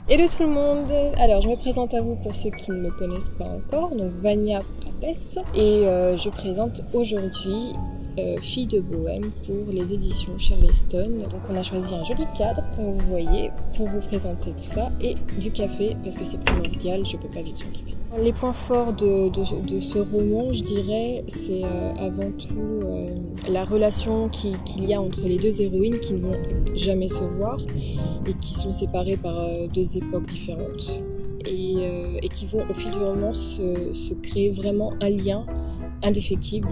Hello tout le monde. Alors je me présente à vous pour ceux qui ne me connaissent pas encore, donc Vania Prapes, et je présente aujourd'hui Fille de Bohème pour les éditions Charleston. Donc on a choisi un joli cadre, comme vous voyez, pour vous présenter tout ça, et du café, parce que c'est primordial, je peux pas vivre sans café. Les points forts de ce roman, je dirais, c'est avant tout la relation qu'il y a entre les deux héroïnes qui ne vont jamais se voir et qui sont séparées par deux époques différentes et qui vont au fil du roman se créer vraiment un lien indéfectible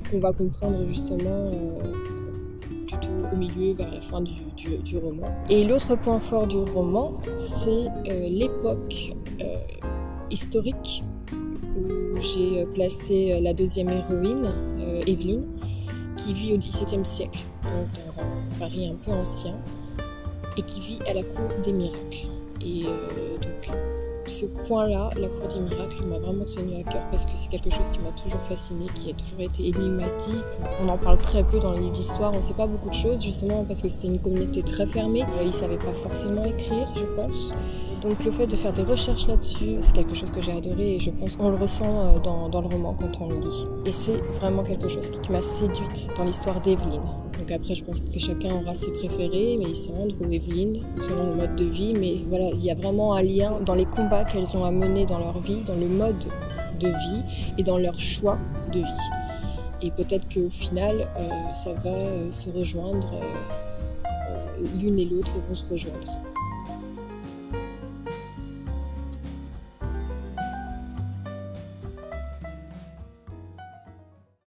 qu'on va comprendre justement plutôt au milieu, vers la fin du roman. Et l'autre point fort du roman, c'est l'époque historique où j'ai placé la deuxième héroïne, Evelyne, qui vit au XVIIe siècle, donc dans un Paris un peu ancien, et qui vit à la cour des miracles. Et donc ce point-là, la cour des miracles, m'a vraiment tenu à cœur parce que c'est quelque chose qui m'a toujours fasciné, qui a toujours été énigmatique. On en parle très peu dans les livres d'histoire, on ne sait pas beaucoup de choses, justement parce que c'était une communauté très fermée. Ils ne savaient pas forcément écrire, je pense. Donc le fait de faire des recherches là-dessus, c'est quelque chose que j'ai adoré et je pense qu'on le ressent dans le roman quand on le lit. Et c'est vraiment quelque chose qui m'a séduite dans l'histoire d'Evelyne. Donc après, je pense que chacun aura ses préférés, Mélisandre ou Evelyne, selon le mode de vie. Mais voilà, il y a vraiment un lien dans les combats qu'elles ont à mener dans leur vie, dans le mode de vie et dans leur choix de vie. Et peut-être qu'au final, ça va se rejoindre, l'une et l'autre vont se rejoindre.